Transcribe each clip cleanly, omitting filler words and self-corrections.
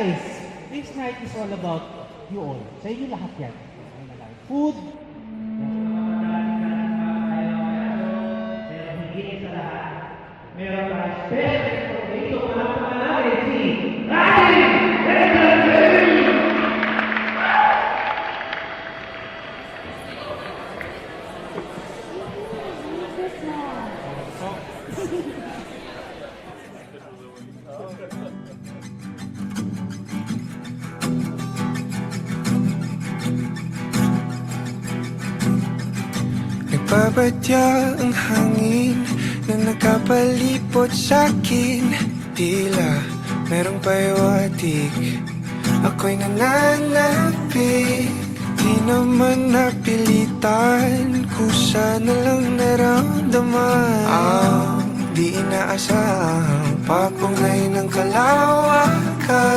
guys, this night is all about you all. Sa inyo lahat yan. Food. Meron pa special dito para pangalan si Nagbabadya ang hangin na nakapalipot sa'kin. Tila merong pahiwatig, ako'y nananapig. Di naman napilitan, kusa na lang naramdaman. Ang di inaasahang papunay ng kalawakan.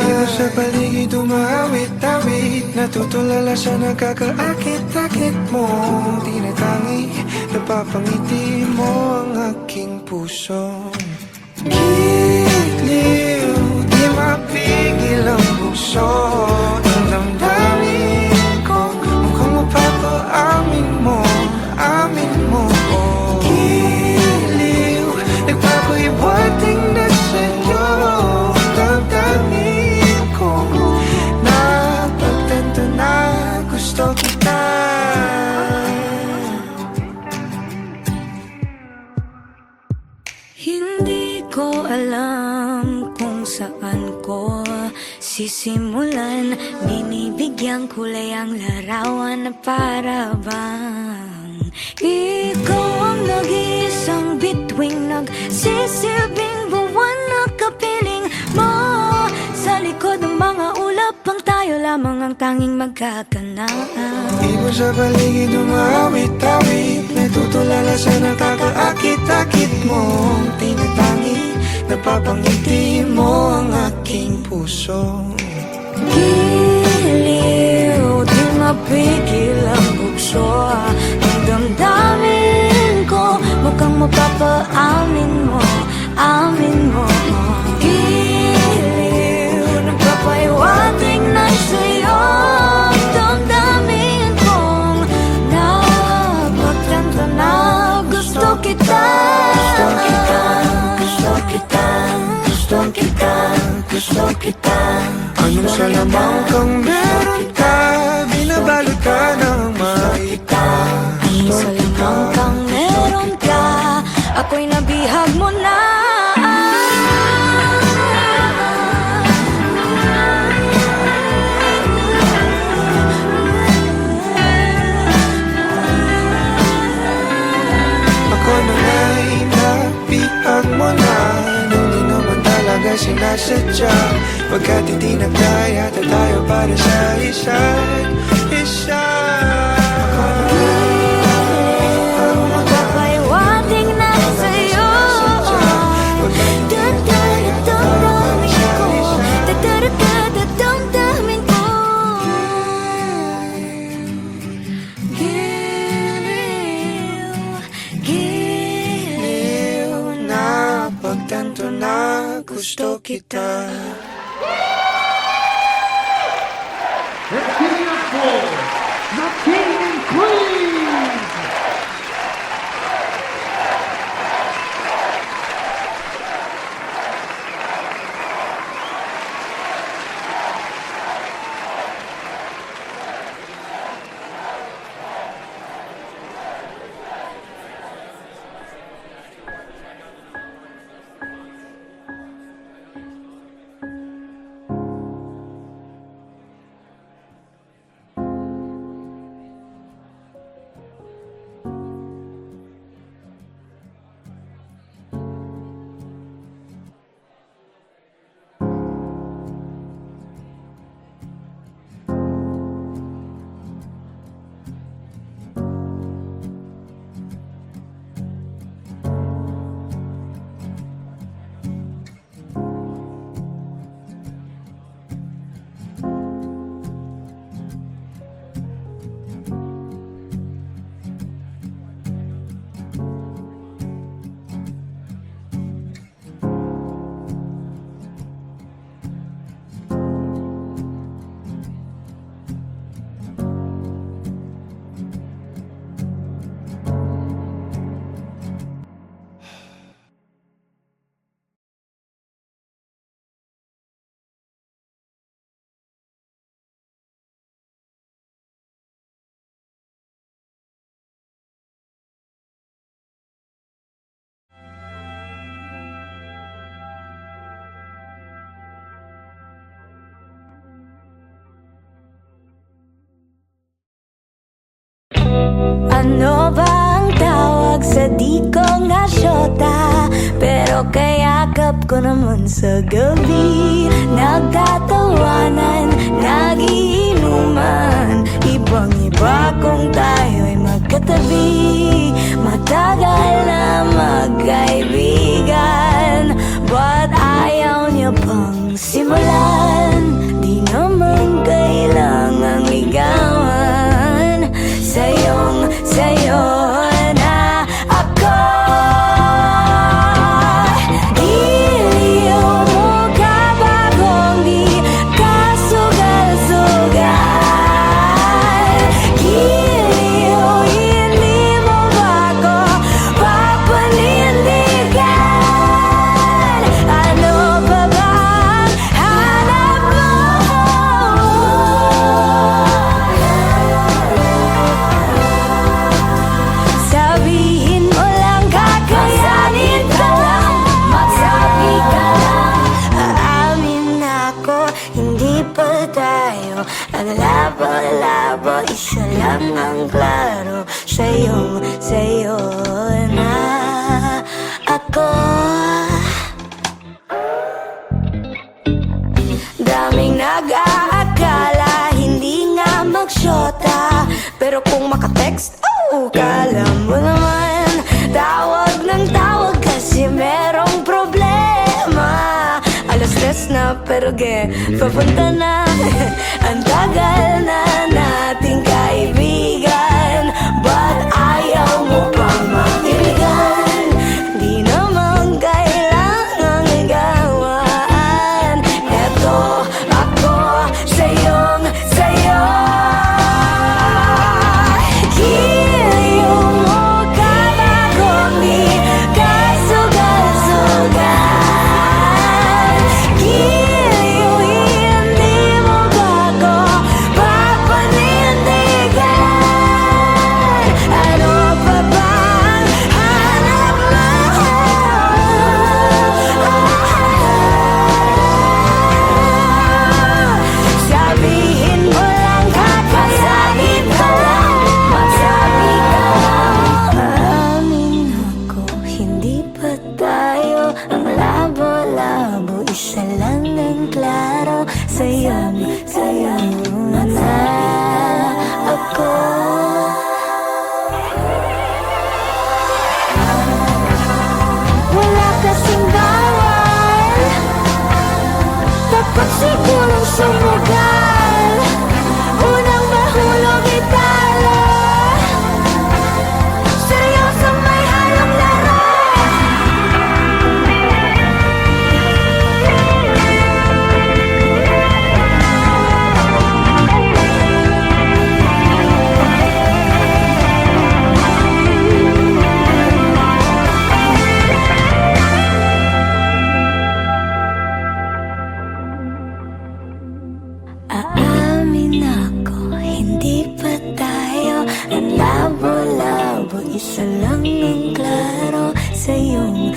Dito sa paligid umawit-awit, natutulala sa nakakaakit-akit mo. Tinatangi, napapangiti mo ang aking puso. Giliw, di mapigil ang puso. Ang damdamin ko, mukhang mapapaamin mo, amin mo. Giliw, nagpapahiwating na sa'yo. Damdamin ko, napagtanto na gusto kita. Hindi ko alam kung saan ko sisimulan. Binibigyan kulay ang larawan na para bang ikaw ang nag-iisang bituing, nagsisilbing buwan na kapiling mo. Sa likod ng mga ulap ang tayo lamang ang tanging magkakanaan. Ibon sa paligid umawit-awit, natutulala sa nakakaakit-akit mo. Tinatangi, napapangiti mo ang aking puso. Giliw, di mapigil ang bukso. Ang damdamin ko, mukhang mapapaamin mo, amin mo. Giliw, nagpapahiwatig na sa'yo. Damdamin kong napagtanto na gusto kita. Gusto kita, gusto kita, gusto kita, gusto kita. Anong salamang kang meron ka, binabalot ka ng maita. Anong salamang kang meron ka, ako'y nabihag mo na. Ako na nga'y nabihag mo na, nung di naman talaga sinasadya. Pagkat hindi nagkaya tayo para sa isa't isa. Magpapahiwatig na sa'yo. Dadamdamin ko, dadamdamin ko. Giliw, giliw na Pagtanto na gusto kita. Let's give it up for the King and Queen! Ano ba ang tawag sa di ko nga syota? Pero kayakap ko naman sa gabi. Nagtatawanan, nagiinuman, ibang iba kung tayo'y magkatabi. Matagal na magkaibigan, but ayaw niya pang simulan. Di naman kailangang ligawan. Sa'yo na ako. Giliw mo ka ba kung di ka sugal-sugal? Giliw, hindi mo ba ako papanindigan? Ano pa bang hanap mo? Sabihin mo lang, kakayanin ka lang. Magsabi ka lang, aamin ako. Hindi pa tayo ang labo-labo, isa lang ang klaro. Sa'yo na ako. Daming nag-aakala hindi nga magsyota, pero kung makatext, kala mo naman tawag ng tawag kasi merong problema. Alas 3 na pero papunta na. Ang tagal na nating kaibigan, but ayaw mo pang makiligan. Di naman kailangang ligawan. Eto ako sa'yo. Giliw mo ka ba kung di ka sugal-sugal? Giliw, hindi mo ba ako papanindigan? Ano pa bang hanap mo? Sabihin mo lang, kakayanin ka lang. Magsabi ka lang, aamin ako. Hindi pa tayo ang labo-labo, isa lang ang klaro. Sa'yo na ako. Wala kasing bawal, dapat sigurong sumugal. Unang mahulog italo, seryoso may halong laro. Aamin ako, hindi pa tayo ang labo-labo, isa lang ang klaro. Sa'yo na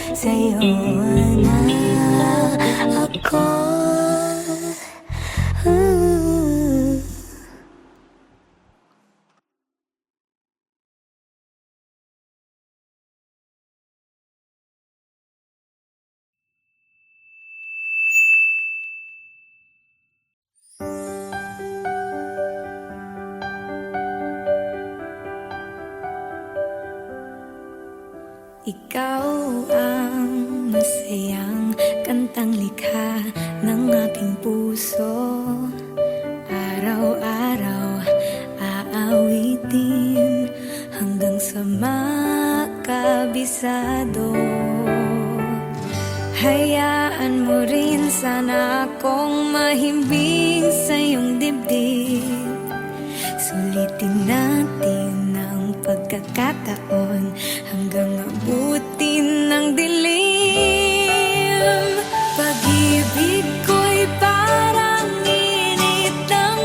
ako. Ikaw ang masayang kantang likha ng aking puso. Araw-araw aawitin hanggang sa makabisado. Hayaan mo rin sana akong mahimbing sa iyong dibdib. Sulitin natin ang pagkakataon hanggang abutin ng dilim. Pag-ibig ko'y parang init ng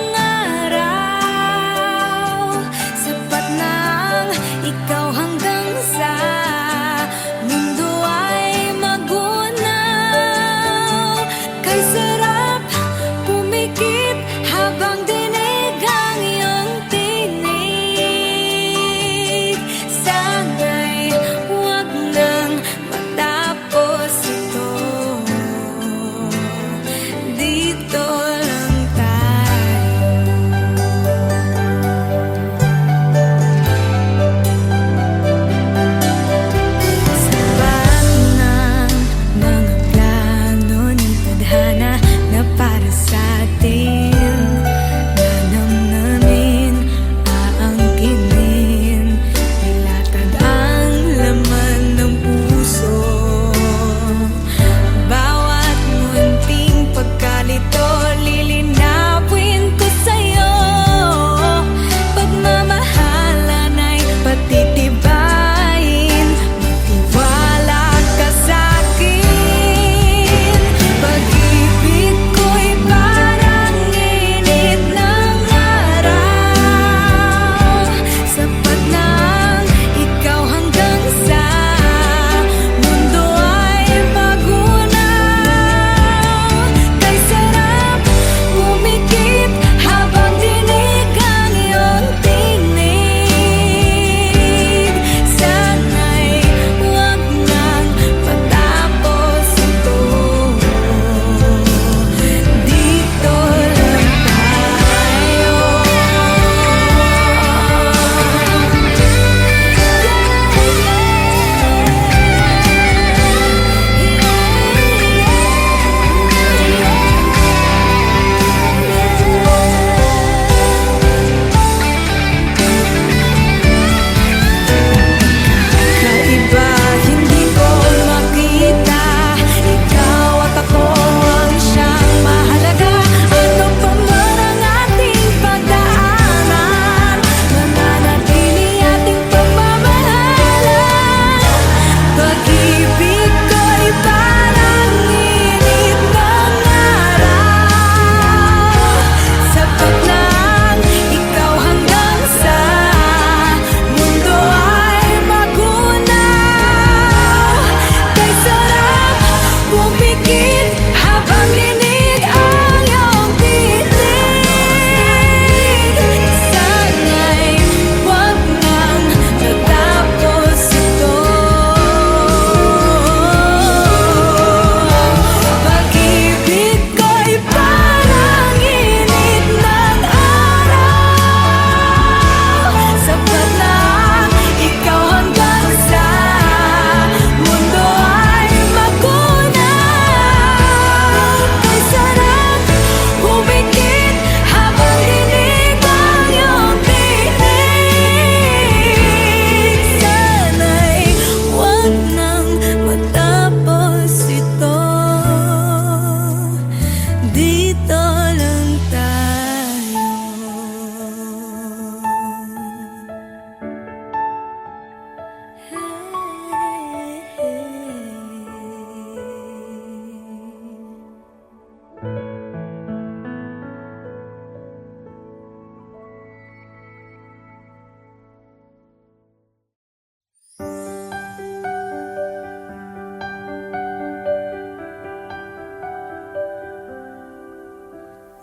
araw. Sapat na ang ikaw hanggang sa mundo ay magunaw. Kay sarap pumikit habang dinig ang iyong tinig.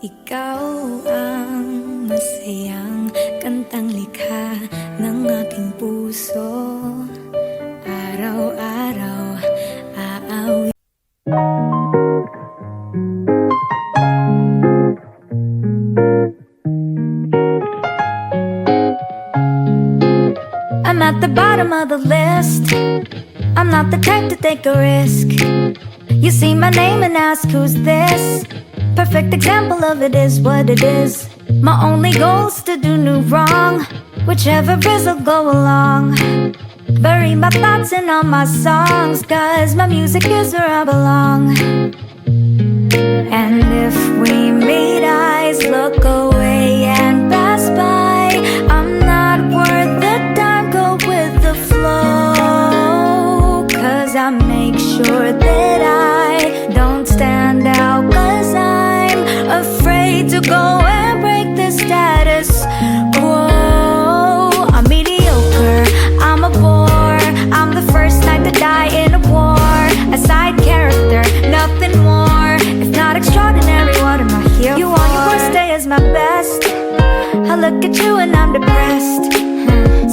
Ikaw ang masayang kantang likha ng aking puso. Araw-araw aawi. I'm at the bottom of the list. I'm not the type to take a risk. You see my name and ask who's this. Perfect example of it is what it is. My only goal's to do no wrong. Whichever is, I'll go along. Bury my thoughts in all my songs, 'cause my music is where I belong. And if we meet eyes, look away and pass by. I'm not worth the time, go with the flow. 'Cause I make sure that I don't stand out, 'cause I'm afraid to go and break the status quo. I'm mediocre, I'm a bore. I'm the first knight to die in a war. A side character, nothing more. If not extraordinary, what am I here for? You on your worst day is my best. I look at you and I'm depressed.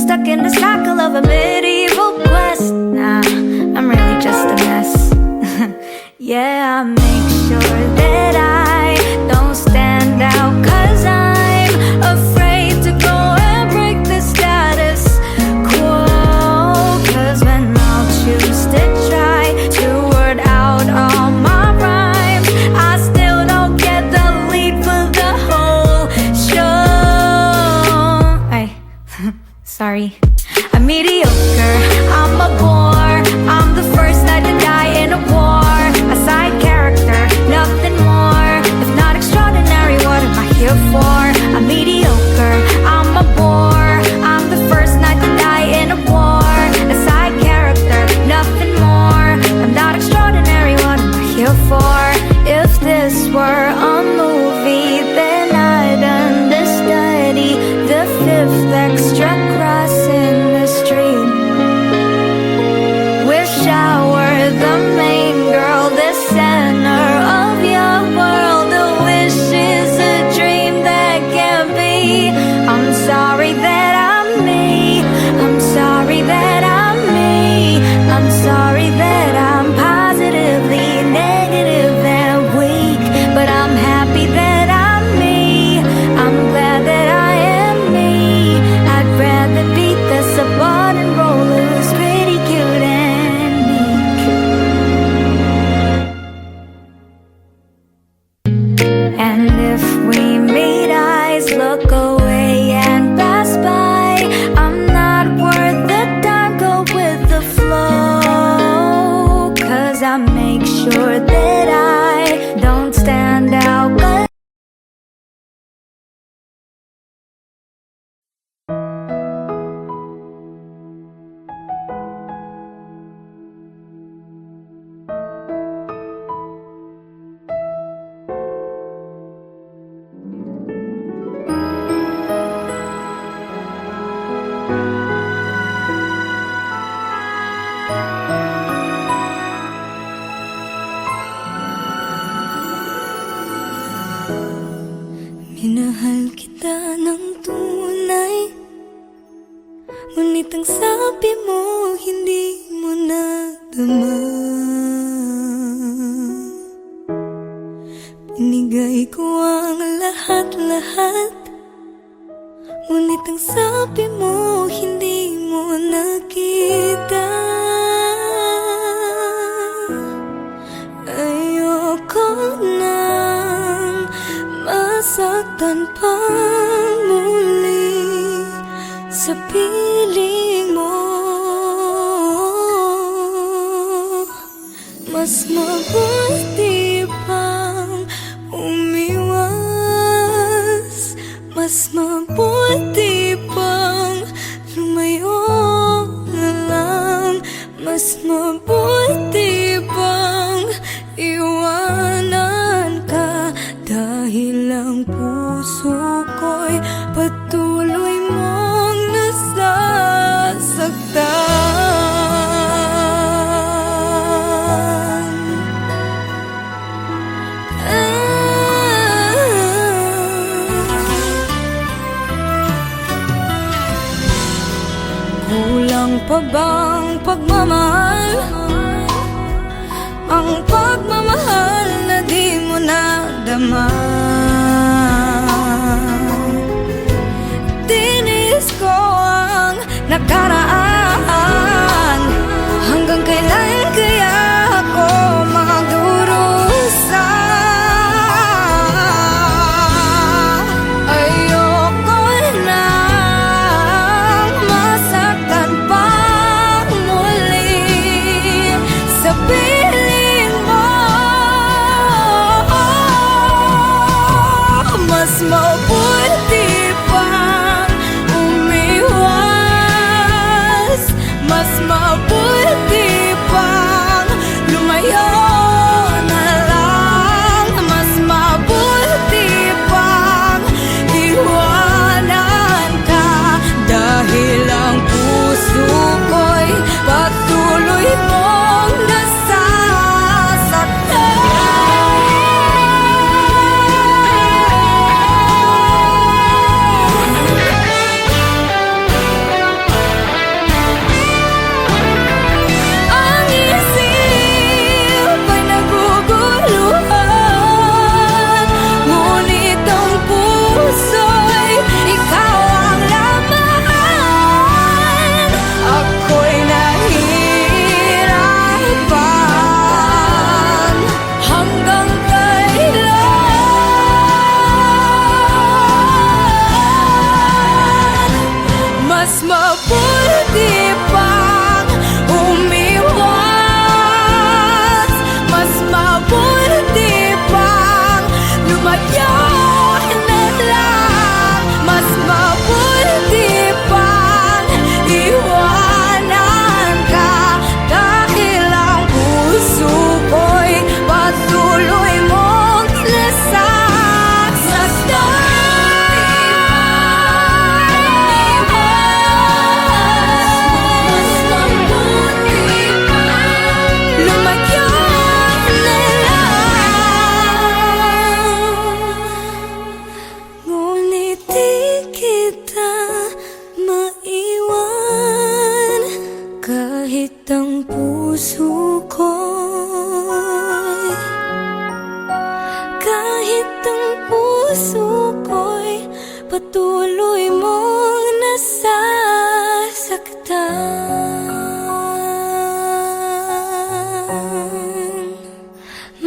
Stuck in the cycle of a medieval quest. Nah, I'm really just a mess. Yeah, I make sure that I don't stand out, 'cause I'm afraid to go and break the status quo. 'Cause when I'll choose to try to word out all my rhymes, I still don't get the lead for the whole show. Ay, sorry. I'm mediocre, I'm a bore. I'm the first knight to die in a war. A side character, nothing more. If not extraordinary, what am I here for? I'm mediocre, I'm a bore. I'm the first knight to die in a war. A side character, nothing more. I'm not extraordinary, what am I here for? If this were a movie, then I'd understudy the fifth extra cross in the street. Wish I were the main girl, the center of your world. A wish is a dream that can't be. I'm sorry that I'm me. I'm sorry that I'm me. I'm sorry that I'm positively negative and weak. But I'm happy that I'm me. I'm glad that I am me. I'd rather beat the subordinate role who's pretty cute and meek. And if we meet eyes, look away and pass by. I'm not worth the time, go with the flow. 'Cause I make sure that I don't stand out. 'Cause minahal kita ng tunay, ngunit ang sabi mo hindi mo nadama. Binigay ko ang lahat-lahat, ngunit ang sabi mo hindi mo nakita. Ayoko nang masaktan pa muli sa piling mo. Mas mabuti pang umiwas, mas mabuti pang lumayo na lang, mas mabuti pang iwanan ka. Dahil ang puso ko'y patuloy mong nasasaktan. pa bang pagmamahal? Ang pagmamahal na di mo nadama. Tinis ko ang nakaraan. Hanggang kailan kaya ako magdurusa? Ayoko nang masaktan pa muli sa piling mo. Mas mabuti pang umiwas. Mas mabuti pang lumayo na lang. Mas mabuti pang iwanan ka. Dahil ang puso ko'y patuloy mong ang isip ay naguguluhan, ngunit ang puso'y ikaw ang laman. Ako'y nahihirapan hanggang kailan. Mas mabuti pang umiwas. Mas mabuti pang lumayo na lang. Mas mabuti pang iwanan ka. Dahil ang puso ko'y patuloy mong lumayo na lang. Ngunit di kita maiwan. Kahit ang puso ko'y patuloy mong nasasaktan.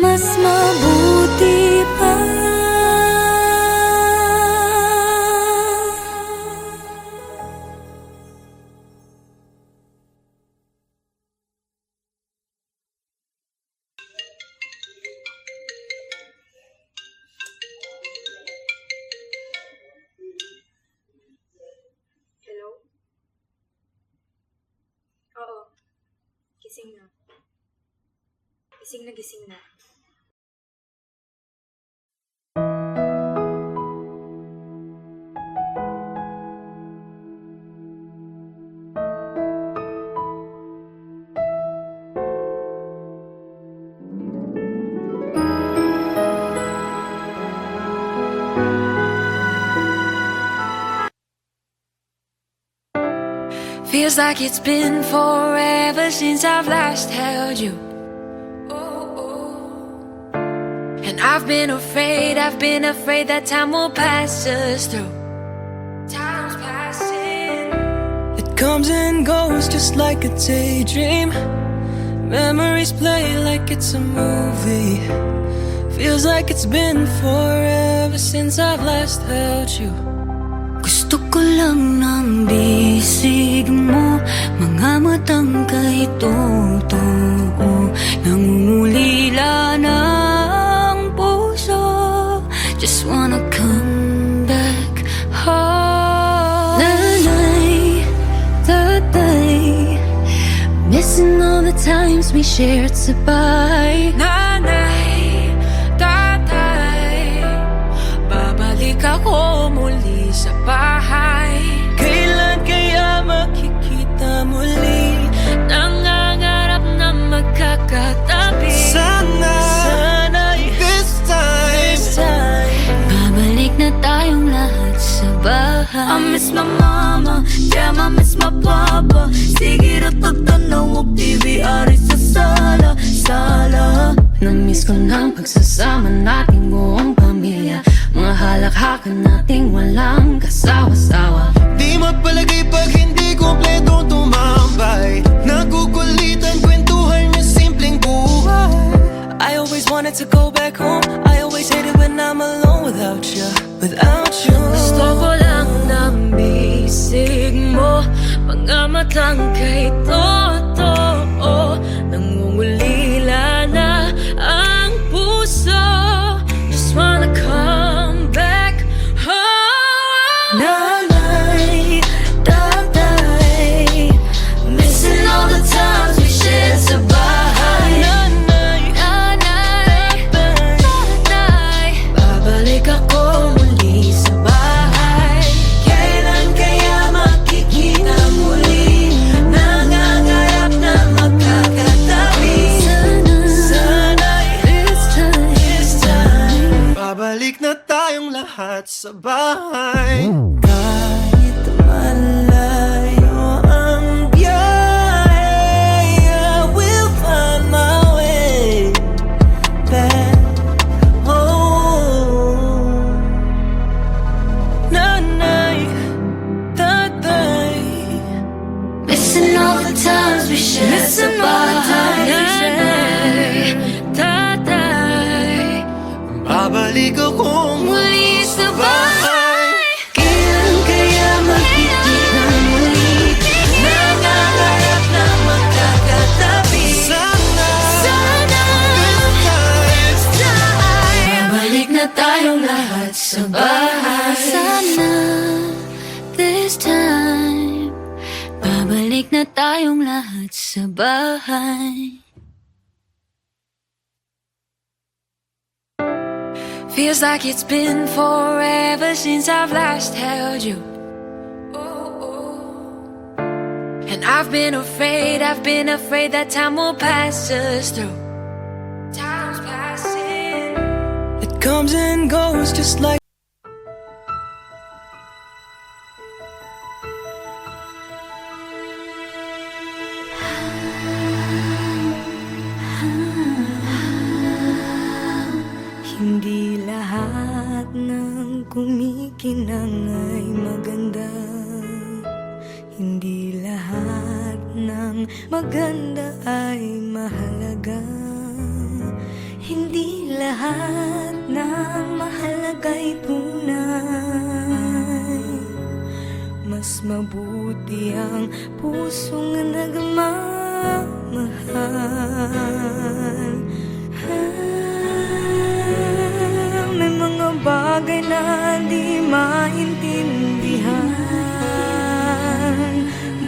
Mas mabuti pa Hello? Oo. Gising na. Gising na, gising na. Feels like it's been forever since I've last held you. And I've been afraid that time will pass us through. Time's passing. It comes and goes just like a daydream. Memories play like it's a movie. Feels like it's been forever since I've last held you. Gusto ko lang ng bisig mo, mga matang kay totoo, nangungulila ng puso. Just wanna come back home. Nanay, tatay, missing all the times we shared sabay. Nanay, tatay, babalik ako muli sa bahay. Kailan kaya makikita muli? Nangangarap na magkakatabi. Sana'y this time Babalik na tayong lahat sa bahay. miss my mama, damn I miss my papa. Sige ra tagtanaw og TV ari sa sala, sala. Namiss ko ng pagsasama nating buong pamilya, mga halakhakan nating walang kasawa-sawa. Di mapalagay pag hindi kompleto tumambay. Nagukulitan, kwentuhan yung simpleng buhay. I always wanted to go back home. I always hated when I'm alone without you, without you. Gusto ko lang ng bisig mo, mga matang kay totoo. Nangungulila na ang puso, just wanna come back home. Nanay, tatay, missing all the times we shared sa bahay. Nanay, tatay, babalik ako muli sa bahay. Kailan kaya makikita muli? Nangangarap na magkakatabi. Sana'y this time Babalik na tayong lahat sa bahay. kahit malayo ang biyahe, I will find my way back home. Nanay, tatay, Missing all the times we shared sa bahay. Nanay, tatay, Babalik ako muli sa bahay. kailan kaya makikita muli? Nangangarap na magkakatabi. sana. This time, Balik na tayong lahat sa bahay. Sana this time, babalik na tayong lahat sa bahay. feels like it's been forever since I've last held you. And I've been afraid that time will pass us through. Time's passing. It comes and goes just like Hindi lahat ng kumikinang ay maganda. Hindi lahat ng maganda ay mahalaga. Hindi lahat ng mahalaga ay tunay. Mas mabuti ang pusong nagmamahal. May mga bagay na di maintindihan.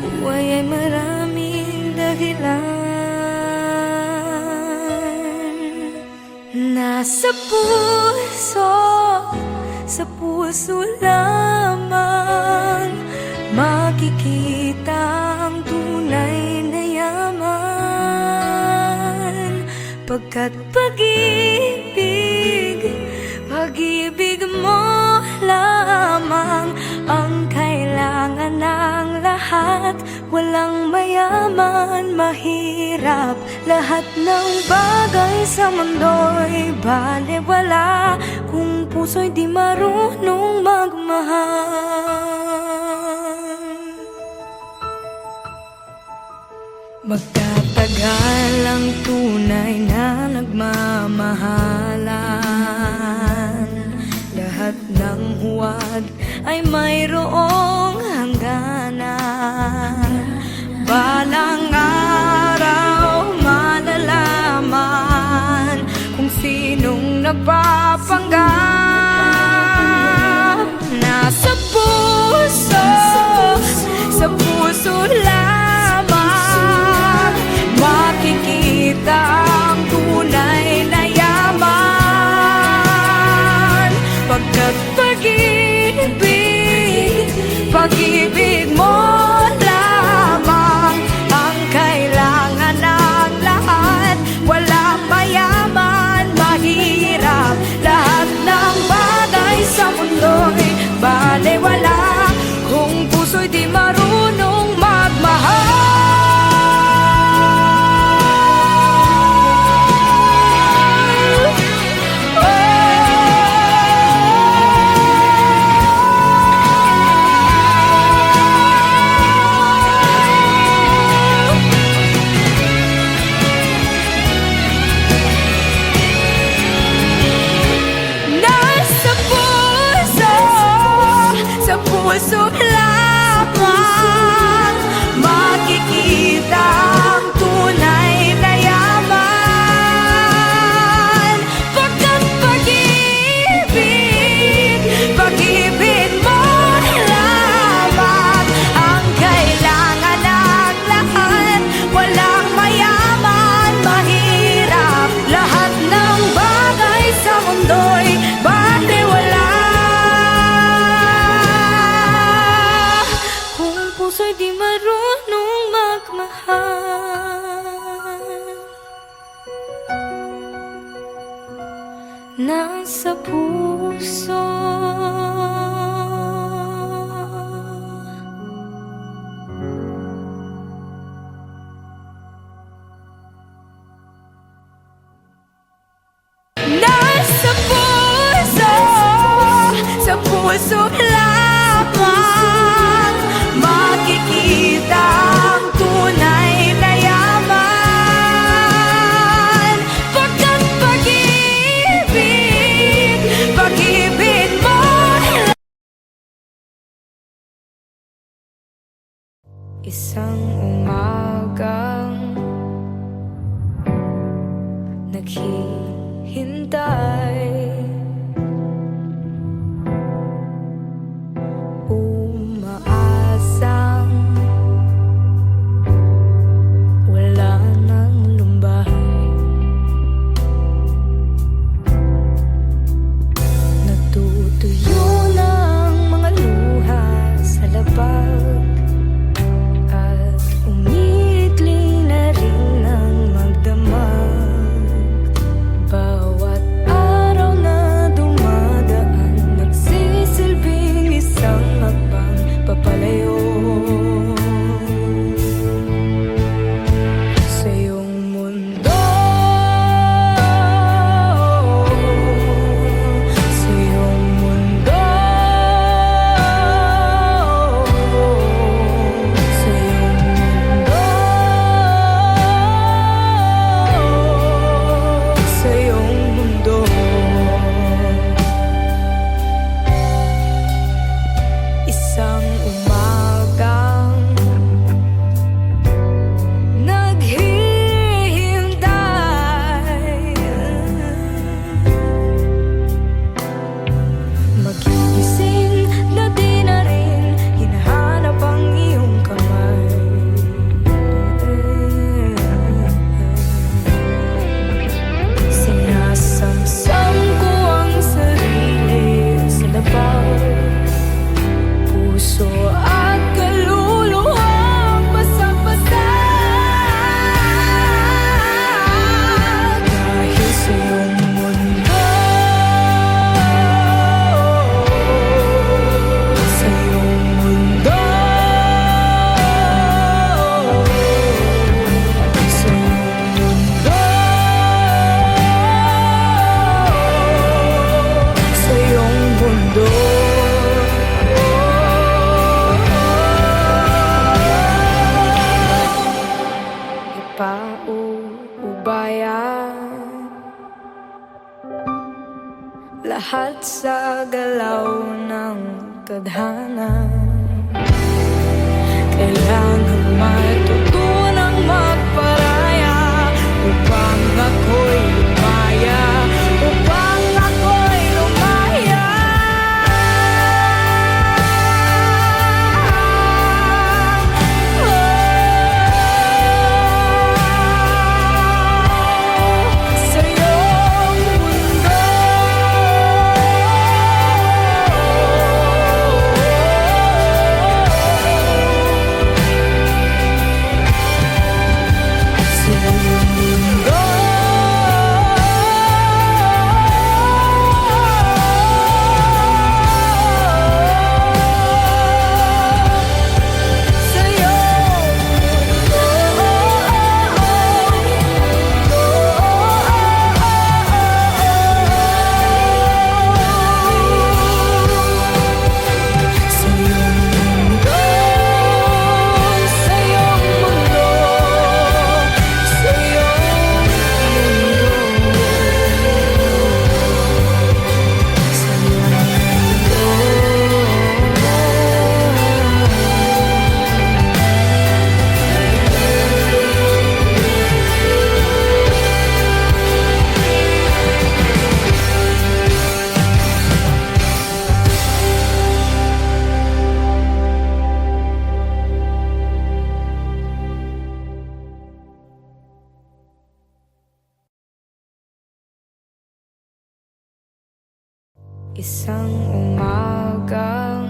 Buhay ay maraming dahilan. Nasa puso, sa puso lamang makikita ang tunay na yaman. Pagkat pag-ibig mo lamang ang kailangan ng lahat. Walang mayaman, mahirap, lahat ng bagay sa mundo'y balewala kung puso'y di marunong magmahal. Magtatagal ang tunay na nagmamahalan. Lahat ng huwad ay mayroong hangganan. Balang araw malalaman kung sinong napapanggap. Nasa puso, sa puso lamang makikita ang tunay na yaman. Pagkat pag-ibig mo lamang ang kailangan ng lahat. Walang mayaman, mahirap, lahat ng bagay sa mundo'y balewala kung nasa puso. Nasa puso, sa puso lamang makikita ang tunay na yaman. Pagkat pag-ibig, pag-ibig mo isang umagang naghihintay, umaasang wala nang lumbahay. Natutuyo ng mga luha sa labag at umiikli na rin ang magdamag. Bawat araw na dumadaan, nagsisilbing isang hakbang papalayo sa iyong mundo, sa iyong mundo, sa iyong mundo, sa iyong mundo. Isang umagang naghihintay, magigising na di na rin hinahanap ang iyong kamay. Sinasamsam ko ang sarili sa labag, puso at kaluluwang basang-basa. Dahil sa iyong mundo, sa iyong mundo, sa iyong mundo, sa iyong mundo. Ipaubaya lahat sa galaw ng tadhana. Kailangan matutunang magparaya upang ako'y lumaya, upang ako'y lumaya. Sa iyong mundo, sa iyong mundo, sa iyong sa iyong mundo, sa iyong mundo, sa iyong mundo, sa isang umagang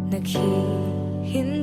naghihintay,